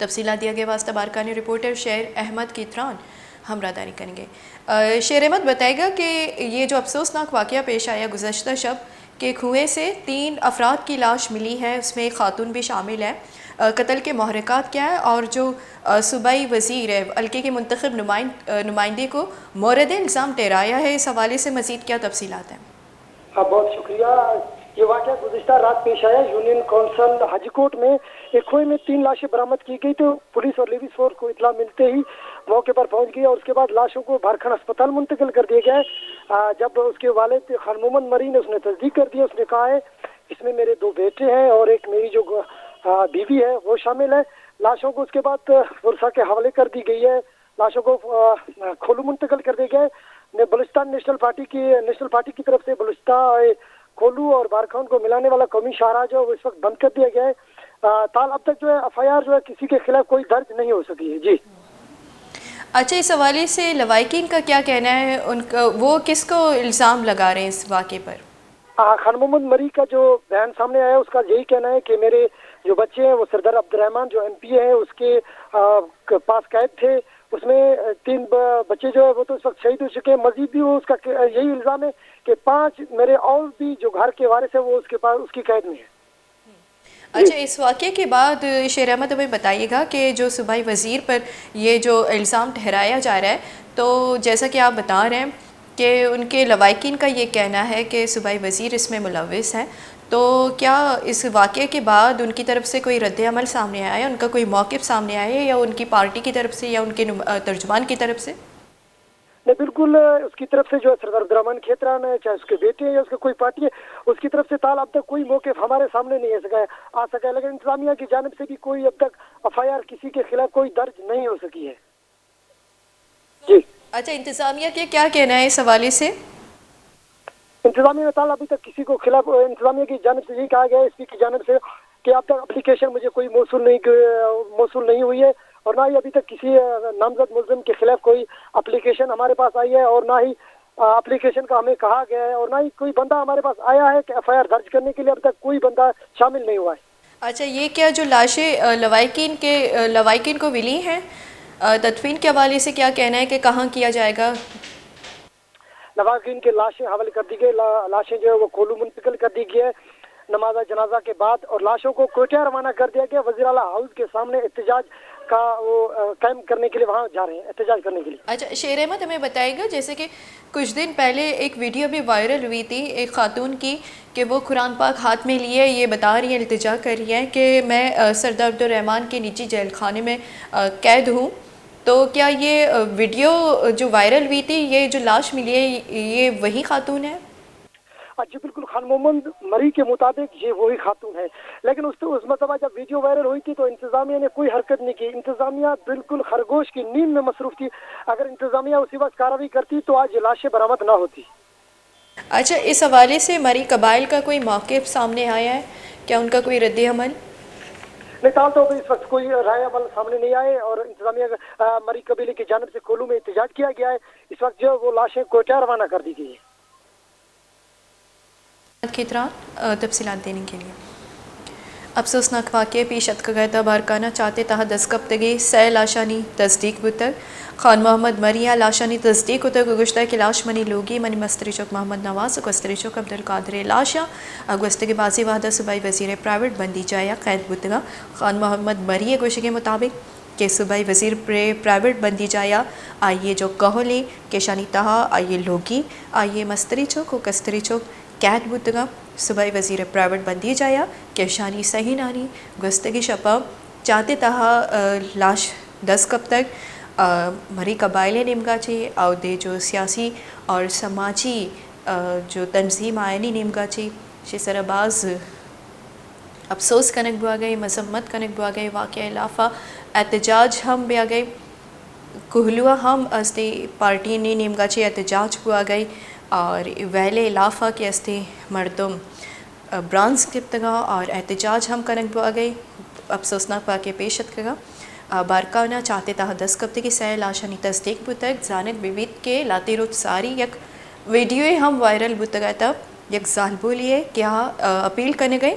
تفصیلات دیا گیا واسطہ بارکانی رپورٹر شیر احمد کی تران ہمراہ داری کریں گے۔ شیر احمد بتائے گا کہ یہ جو افسوسناک واقعہ پیش آیا گزشتہ شب کہ کنویں سے 3 افراد کی لاش ملی ہے، اس میں ایک خاتون بھی شامل ہے، قتل کے محرکات کیا ہے اور جو صوبائی وزیر ہے حلقے کے منتخب نمائندے کو مورد الزام ٹھہرایا ہے، اس حوالے سے مزید کیا تفصیلات ہیں؟ بہت شکریہ۔ یہ واقعہ گزشتہ رات پیش آیا یونین کونسل حاجی کوٹ میں۔ ایک کنویں میں 3 لاشیں برآمد کی گئی تو پولیس اور لیڈیز فورس کو اطلاع ملتے ہی موقع پر پہنچ گئی اور اس کے بعد لاشوں کو بھارکھن اسپتال منتقل کر دیا گیا ہے۔ جب اس کے والد خان محمد مری نے اس نے تصدیق کر دی، اس نے کہا ہے اس میں میرے 2 بیٹے ہیں اور ایک میری جو بیوی ہے وہ شامل ہے۔ لاشوں کو اس کے بعد ورثہ کے حوالے کر دی گئی ہے۔ لاشوں کو کھولو منتقل کر دیا گیا ہے۔ بلوچستان نیشنل پارٹی کی طرف سے بلوچستان کھولو اور بارکھان کو ملانے والا قومی شاہراہ جو ہے وہ اس وقت بند کر دیا گیا ہے۔ تال اب تک جو ہے FIR جو ہے کسی کے خلاف کوئی درج نہیں ہو سکی ہے۔ جی اچھا، اس حوالے سے لوائقین کا کیا کہنا ہے؟ وہ کس کو الزام لگا رہے ہیں اس واقعے پر؟ خان محمد مری کا جو بیان سامنے آیا اس کا یہی کہنا ہے کہ میرے جو بچے ہیں وہ سردار عبد الرحمان جو MP ہے اس کے پاس قید تھے، اس میں 3 بچے جو ہے وہ تو اس وقت شہید ہو چکے ہیں۔ مزید بھی وہ اس کا یہی الزام ہے کہ 5 میرے اور بھی جو گھر کے وارث ہیں وہ اس کے پاس اس کی قید میں ہے۔ اچھا، اس واقعے کے بعد شیر احمد ہمیں بتائیے گا کہ جو صوبائی وزیر پر یہ جو الزام ٹھہرایا جا رہا ہے، تو جیسا کہ آپ بتا رہے ہیں کہ ان کے لوائقین کا یہ کہنا ہے کہ صوبائی وزیر اس میں ملوث ہے، تو کیا اس واقعے کے بعد ان کی طرف سے کوئی رد عمل سامنے آیا ہے، ان کا کوئی موقف سامنے آیا ہے، یا ان کی پارٹی کی طرف سے یا ان کے ترجمان کی طرف سے؟ نہیں، بالکل اس کی طرف سے جو ہے سردار عبد الرحمان کھیتران ہے، چاہے اس کے بیٹے ہیں یا اس کے کوئی پارٹی ہے، اس کی طرف سے اب تک کوئی موقف ہمارے سامنے نہیں آ سکا ہے، لیکن انتظامیہ کی جانب سے بھی کوئی اب تک FIR کسی کے خلاف کوئی درج نہیں ہو سکی ہے۔ جی اچھا، انتظامیہ کے کیا کہنا ہے اس حوالے سے؟ انتظامیہ میں ابھی تک کسی کو خلاف انتظامیہ کی جانب سے یہی کہا گیا ہے SP کی جانب سے کہ اب تک اپلیکیشن مجھے کوئی موصول نہیں ہوئی ہے، اور نہ ہی ابھی تک کسی نامزد ملزم کے خلاف کوئی اپلیکیشن ہمارے پاس آئی ہے، اور نہ ہی اپلیکیشن کا ہمیں کہا گیا ہے، اور نہ ہی کوئی بندہ ہمارے پاس آیا ہے کہ FIR درج کرنے کے لیے اب تک کوئی بندہ شامل نہیں ہوا ہے۔ اچھا، یہ کیا جو لاشیں لوائقین کو ملی ہیں، تدفین کے حوالے سے کیا کہنا ہے کہ کہاں کیا جائے گا؟ لواحقین کے لاشیں حوالے کر دی گئی، لاشیں جو ہے وہ کھولو منتقل کر دی گئی ہے نماز جنازہ کے بعد، اور لاشوں کو کوئٹہ روانہ کر دیا گیا۔ وزیر اعلیٰ ہاؤس کے سامنے احتجاج کا وہ قائم کرنے کے لیے وہاں جا رہے ہیں احتجاج کرنے کے لیے۔ اچھا، شیر احمد ہمیں بتائے گا، جیسے کہ کچھ دن پہلے ایک ویڈیو بھی وائرل ہوئی تھی ایک خاتون کی کہ وہ قرآن پاک ہاتھ میں لیے یہ بتا رہی ہیں، التجا کر رہی ہیں کہ میں سردار عبد الرحمان کے نجی جیل خانے میں قید ہوں، تو کیا یہ ویڈیو جو وائرل ہوئی تھی، یہ جو لاش ملی ہے، یہ وہی خاتون ہے؟ جی بالکل، خان محمد مری کے مطابق یہ وہی خاتون ہے، لیکن اس مرتبہ جب ویڈیو وائرل ہوئی تھی تو انتظامیہ نے کوئی حرکت نہیں کی۔ انتظامیہ بالکل خرگوش کی نیند میں مصروف تھی۔ اگر انتظامیہ اسی وقت کارروائی کرتی تو آج یہ لاشیں برآمد نہ ہوتی۔ اچھا، اس حوالے سے مری قبائل کا کوئی موقف سامنے آیا ہے؟ کیا ان کا کوئی رد عمل؟ نہیں، تاحال تو اس وقت کوئی رائے عمل سامنے نہیں آئے، اور انتظامیہ مری قبیلے کی جانب سے کھولو میں احتجاج کیا گیا ہے۔ اس وقت جو وہ لاشیں کوئٹہ روانہ کر دی گئی ہیں۔ کی طرح تفصیلات دینے کے لیے افسوسناک واقعے پیشت کا بارکانہ چاہتے تہا 10 ہفتگی سہ لاشانی تصدیق بتر خان محمد مریا لاشانی تصدیق اتر گزشتہ کی لاش منی لوگی منی مستری چوک محمد نواز گستری چوک عبد القادر لاشا گوشت کے بازی وحدہ صوبائی وزیر پرائیویٹ بندی جایا قید بتگا خان محمد مریا گوشت کے مطابق کہ صوبائی وزیر پرائیویٹ بندی جایا آئیے جو کہولے کہ شانی تہا آئیے لوگی آئیے مستری چوک و کستری چوک قید بتگا صوبائی وزیر پرائیویٹ بندی جایا کہ شانی صحیح نانی گستگی شپا چاہتے تہا لاش 10 کب تک مری قبائل نمگا چی او دے جو سیاسی اور سماجی جو تنظیم آئینی نمگا چی شسر باز افسوس کنک بوا گئی مذمت کنک بوا گئی واقعہ علافہ احتجاج ہم بیا گئی کوہلوا ہم استے پارٹی نے نمگا چی احتجاج بوا گئی اور ویلے علاقہ کے استے مردم برانز کپتگا اور احتجاج ہم کنک بوا گئی افسوسناک واقع پیشت کگا بارکانہ چاہتے تہا 10 ہفتے کی سہ لاشانی تصدیق بتگ زانک بیویت کے لاتی روت ساری یک ویڈیو ہم وائرل بتگا تب یک زالبو لیے کیا اپیل کرنے گئے